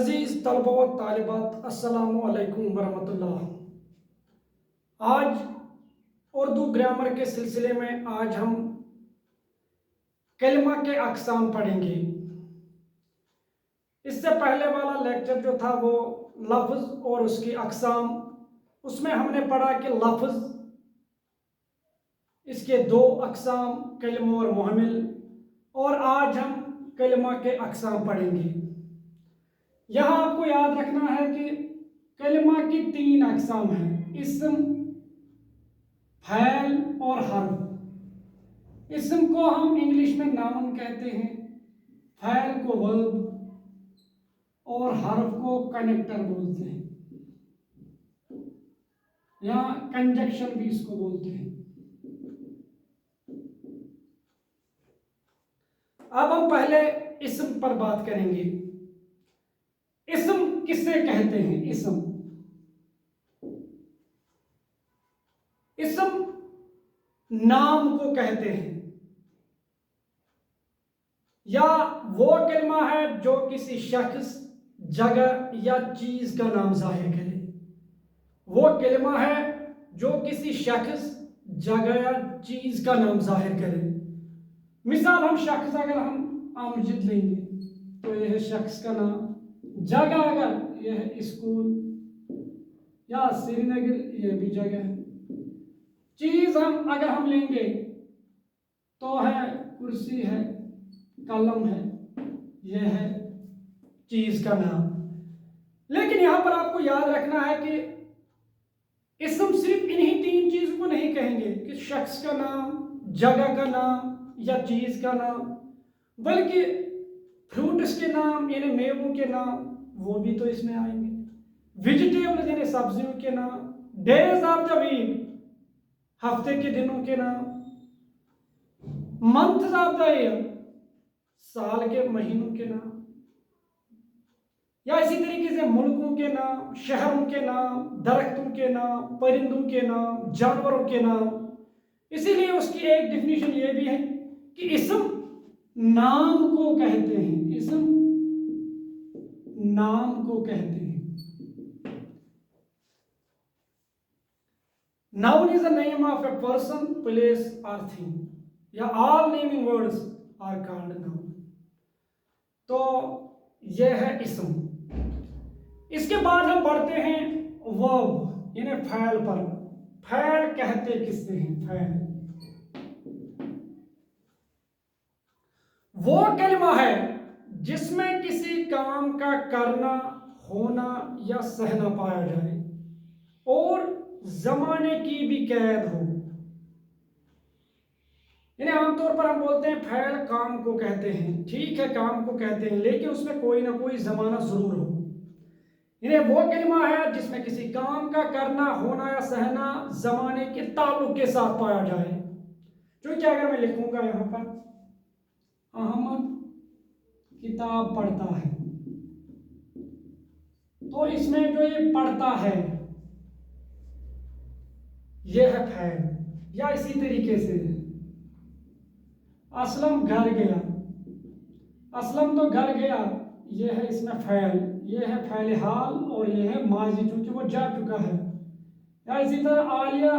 अजीज़ तलबा व तालिबात अस्सलामु अलैकुम वरहमतुल्लाह। आज उर्दू ग्रामर के सिलसिले में आज हम कलिमा के अक़साम पढ़ेंगे। इससे पहले वाला लेक्चर जो था वो लफ्ज़ और उसकी अक़साम, उसमें हमने पढ़ा कि लफ्ज़ इसके दो अक़साम कलिमा और मुहमिल, और आज हम कलिमा के अक़साम पढ़ेंगे। यहाँ आपको याद रखना है कि कलिमा की तीन अक़साम हैं: इस्म, फ़ैल और हर्फ। इस्म को हम इंग्लिश में नाउन कहते हैं, फ़ैल को वर्ब और हर्फ को कनेक्टर बोलते हैं, या कंजक्शन भी इसको बोलते हैं। अब हम पहले इस्म पर बात करेंगे। इस्म किसे कहते हैं? इस्म नाम को कहते हैं, या वो कलिमा है जो किसी शख्स, जगह या चीज का नाम जाहिर करे। वो कलिमा है जो किसी शख्स, जगह या चीज का नाम जाहिर करे। मिसाल, हम शख्स अगर हम अमजद लेंगे तो यह है शख्स का नाम। जगह अगर यह है स्कूल या श्रीनगर, यह भी जगह है। चीज अगर हम लेंगे तो है कुर्सी है, कलम है, यह है चीज का नाम। लेकिन यहां पर आपको याद रखना है कि इस्म सिर्फ इन्हीं तीन चीजों को नहीं कहेंगे कि शख्स का नाम, जगह का नाम या चीज का नाम, बल्कि फ्रूट्स के नाम यानी मेवों के नाम वो भी तो इसमें आएंगे। वेजिटेबल्स यानी सब्जियों के नाम, डेज ऑफ द वीक हफ्ते के दिनों के नाम, मंथ्स ऑफ द ईयर साल के महीनों के नाम, या इसी तरीके से मुल्कों के नाम, शहरों के नाम, दरख्तों के नाम, परिंदों के नाम, जानवरों के नाम। इसीलिए उसकी एक डिफिनीशन ये भी है कि इस्म नाम को कहते हैं। इस्म नाम को कहते हैं। Noun is the name of a person, place और थिंग, या all naming words are called noun. तो यह है इस्म। इसके बाद हम बढ़ते हैं वर्ब यानी फ़ैल पर। फ़ैल कहते किससे हैं? फ़ैल वो कलिमा है जिसमें किसी काम का करना, होना या सहना पाया जाए और जमाने की भी कैद हो। यानी आमतौर पर हम बोलते हैं फ़ैल काम को कहते हैं, ठीक है काम को कहते हैं, लेकिन उसमें कोई ना कोई जमाना जरूर हो। यानी वो कलिमा है जिसमें किसी काम का करना, होना या सहना जमाने के ताल्लुक के साथ पाया जाए। क्योंकि अगर मैं लिखूंगा यहां पर अहमद किताब पढ़ता है, तो इसमें जो ये पढ़ता है यह है फ़ैल। या इसी तरीके से असलम घर गया, असलम तो घर गया, यह है इसमें फ़ैल, यह है फ़ैल हाल और यह है माजी चूंकि वो जा चुका है। या इसी तरह आलिया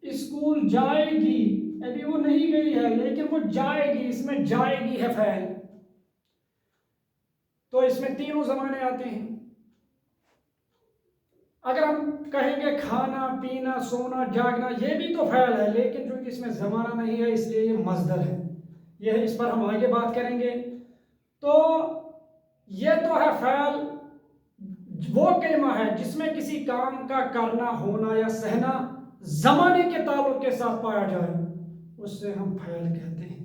स्कूल जाएगी, अभी वो नहीं गई है लेकिन वो जाएगी, इसमें जाएगी है फ़ैल। तो इसमें तीनों ज़माने आते हैं। अगर हम कहेंगे खाना, पीना, सोना, जागना, ये भी तो फ़ैल है, लेकिन चूंकि इसमें ज़माना नहीं है इसलिए ये मज़दर है। यह इस पर हम आगे बात करेंगे। तो ये तो है फ़ैल, वो कलिमा है जिसमें किसी काम का करना, होना या सहना जमाने के ताल्लुक के साथ पाया जाए, उससे हम फ़ैल कहते हैं।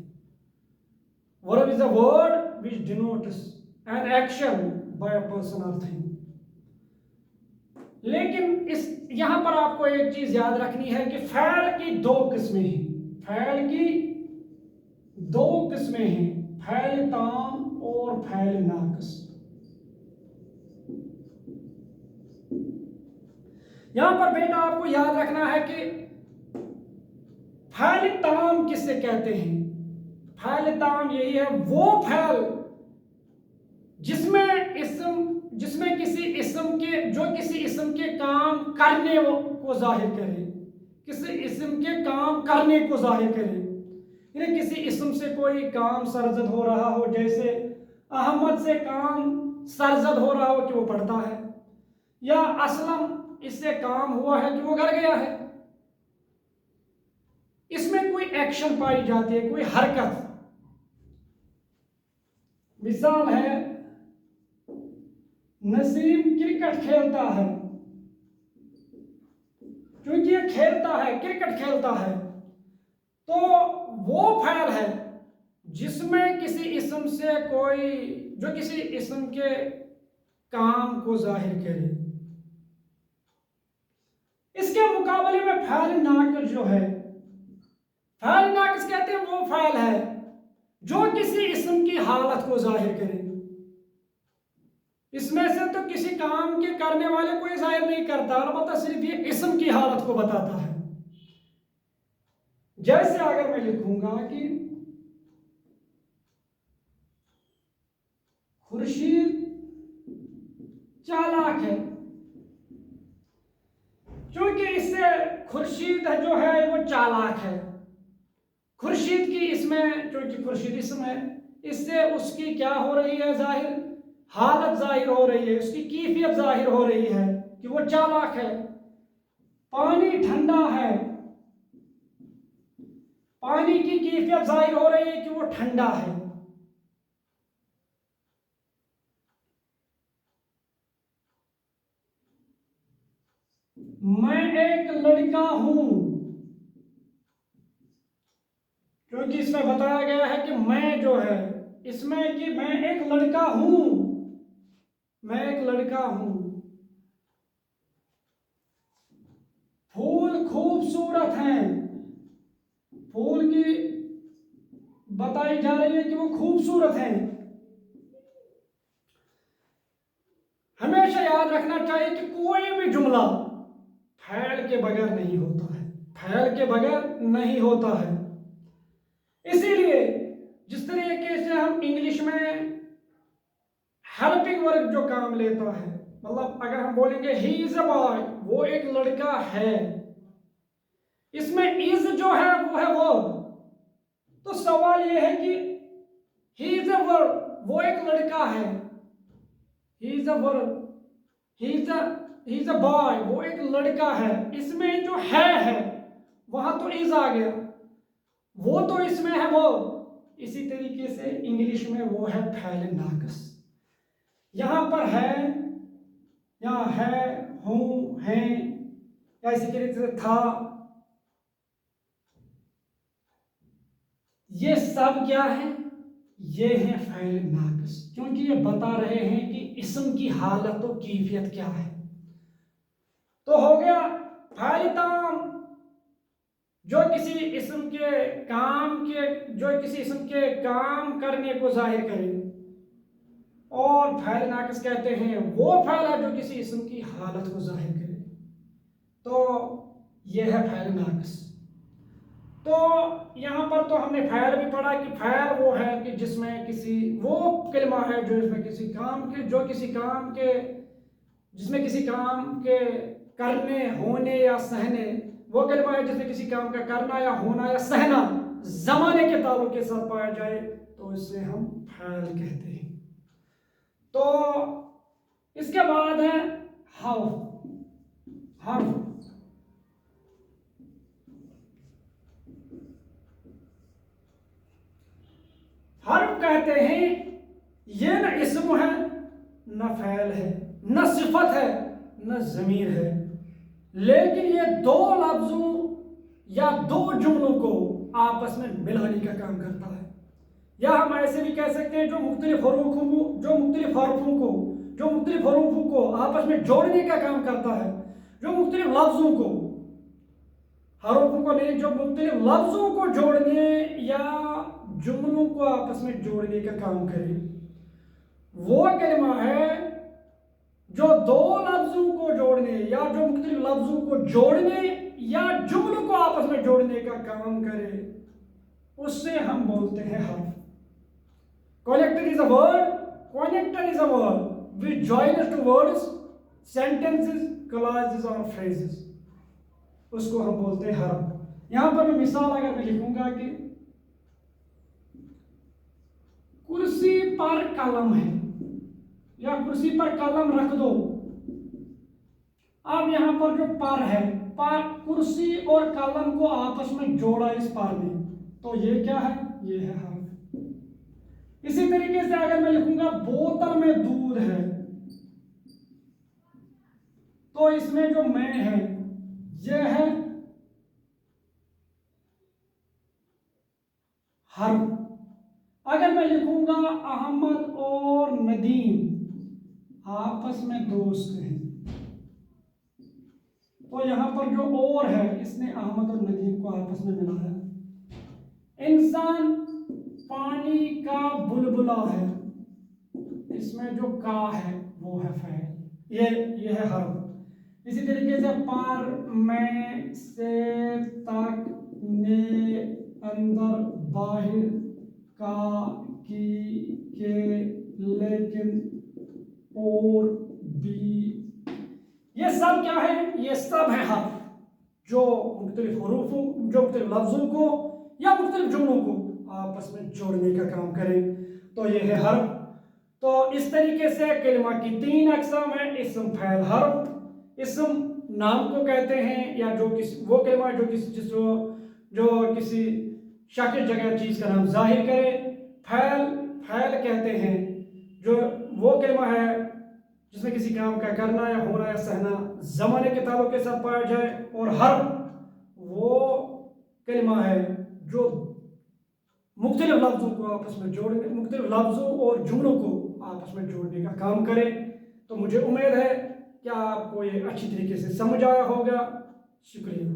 Verb is a word which denotes an action by a person or thing. लेकिन इस यहां पर आपको एक चीज याद रखनी है कि फ़ैल की दो किस्में हैं। फ़ैल की दो किस्में हैं, फ़ैल ताम और फ़ैल नाक़िस। यहां पर बेटा आपको याद रखना है कि फ़ैल ताम किससे कहते हैं? फ़ैल ताम यही है वो फ़ैल जिसमें किसी इस्म के जो किसी इस्म के काम करने को जाहिर करे, किसी इस्म के काम करने को जाहिर करे। यानी किसी इस्म से कोई काम सरजद हो रहा हो, जैसे अहमद से काम सरजद हो रहा हो कि वो पढ़ता है, या असलम इससे काम हुआ है कि वो घर गया है। इसमें कोई एक्शन पाई जाती है, कोई हरकत। मिसाल है, नसीम क्रिकेट खेलता है। क्योंकि ये खेलता है, क्रिकेट खेलता है, तो वो फ़ैल है जिसमें किसी इस्म से कोई जो किसी इस्म के काम को जाहिर करे। इसके मुकाबले में फ़ैल नाक़िस जो है, फ़ैल नाक़िस कहते हैं वो फ़ैल है जो किसी इस्म की हालत को जाहिर करे। इसमें से तो किसी काम के करने वाले को जाहिर नहीं करता, अलबत्ता सिर्फ ये इस्म की हालत को बताता है। जैसे अगर मैं लिखूंगा कि खुर्शीद चालाक है, क्योंकि इससे खुर्शीद जो है वो चालाक है। खुर्शीद की इसमें क्योंकि खुर्शीद इसम है, इससे उसकी क्या हो रही है, जाहिर हालत जाहिर हो रही है, उसकी कैफियत जाहिर हो रही है कि वो चालाक है। पानी ठंडा है, पानी की कैफियत जाहिर हो रही है कि वो ठंडा है। मैं एक लड़का हूं, क्योंकि इसमें बताया गया है कि मैं जो है इसमें कि मैं एक लड़का हूं, मैं एक लड़का हूं। फूल खूबसूरत हैं, फूल की बताई जा रही है कि वो खूबसूरत हैं। हमेशा याद रखना चाहिए कि कोई भी जुमला फैल के बगैर नहीं होता है, फैल के बगैर नहीं होता है। इसीलिए जिस तरीके से हम इंग्लिश में हेल्पिंग वर्ब जो काम लेता है, मतलब अगर हम बोलेंगे ही इज अ बॉय, वो एक लड़का है, इसमें इज जो है वो है वर्ब। तो सवाल ये है कि ही इज अ वर्ब, वो एक लड़का है, he is a verb, he is a boy, वो एक लड़का है। इसमें जो है वहां तो इज आ गया, वो तो इसमें है वो। इसी तरीके से इंग्लिश में वो है फ़ैल नाक़िस। यहां पर है, यहाँ है, हूं, हैं, या इसी तरीके से था, ये सब क्या है, ये है फ़ैल नाक़िस, क्योंकि ये बता रहे हैं कि इस्म की हालत और कैफियत क्या है। तो हो गया फ़ैल ताम, जो किसी इस्म के काम करने को जाहिर करे। और फ़ैल नाक़िस कहते हैं वो फ़ैल है जो किसी इस्म की हालत को जाहिर करे। तो यह है फ़ैल नाक़िस। तो यहाँ पर तो हमने फ़ैल भी पढ़ा कि फ़ैल वो है कि जिसमें किसी वो कलिमा है जो इसमें किसी काम के जिसमें किसी काम के करने, होने या सहने, वो कलिमा है जिसमें किसी काम का करना या होना या सहना ज़माने के ताल्लुक के साथ पाया जाए, तो इसे हम फ़ैल कहते हैं। तो इसके बाद है हर्फ। हर्फ कहते हैं ये न इस्म है, न फ़ैल है, न सिफत है, न ज़मीर है, लेकिन ये दो लफ्ज़ों या दो जुमलों को आपस में मिलाने का काम करता है। या हम ऐसे भी कह सकते हैं जो मुख्तलिफ हरूफों को आपस में जोड़ने का काम करता है, जो मुख्तलिफ लफ्ज़ों को, हरूफों को नहीं, जो मुख्तलिफ लफ्ज़ों को जोड़ने या जुमलों को आपस में जोड़ने का काम करे। वो कलिमा है जो दो लफ्ज़ों को जोड़ने या जो मुख्तलिफ लफ्ज़ों को जोड़ने या जुमलों को आपस में जोड़ने का काम करे, उससे हम बोलते हैं हर्फ। Collected is a word connector is a word which joins to words, sentences, clauses और phrases, उसको हम बोलते हैं हर्फ। यहाँ पर मैं मिसाल अगर मैं लिखूंगा कि कुर्सी पर कलम है या कुर्सी पर कलम रख दो। अब यहाँ पर जो पर है, पर कुर्सी और कलम को आपस में जोड़ा इस पर में, तो ये क्या है? ये है हर्फ। इसी तरीके से अगर मैं लिखूंगा बोतल में दूध है, तो इसमें जो मैं है ये है हर्फ। अगर मैं लिखूंगा अहमद और नदीम आपस में दोस्त हैं, तो यहां पर जो और है इसने अहमद और नदीम को आपस में मिलाया। इंसान पानी का बुलबुला है, इसमें जो का है वो है फ़ैल, ये है हर्फ। इसी तरीके से पर, में, से, तक, ने, अंदर, बाहर, का, की, के, लेकिन, और, भी, ये सब क्या है? ये सब है हर्फ, जो मुख्तलिफ हरूफों, जो मुख्तलिफ लफ्ज़ों को या मुख्तलिफ जुमलों को आपस में जोड़ने का काम करें, तो ये है हर्फ। तो इस तरीके से कलिमा की 3 अक़साम है: इस्म, फ़ैल, हर्फ। इस्म नाम को कहते हैं या जो किसी वो कलिमा जो किसी शक्ल, जगह, चीज़ का नाम जाहिर करे। फ़ैल कहते हैं जो वो कलिमा है जिसमें किसी काम का करना या होना या सहना ज़माने के ताल्लुक़ के साथ पाया जाए। और हर्फ वो कलिमा है जो मुख्तलिफ लफ्ज़ों को आपस में जोड़ने, मुख्तलिफ लफ्ज़ों और जुमलों को आपस में जोड़ने का काम करे। तो मुझे उम्मीद है कि आपको ये अच्छी तरीके से समझ आया होगा। शुक्रिया।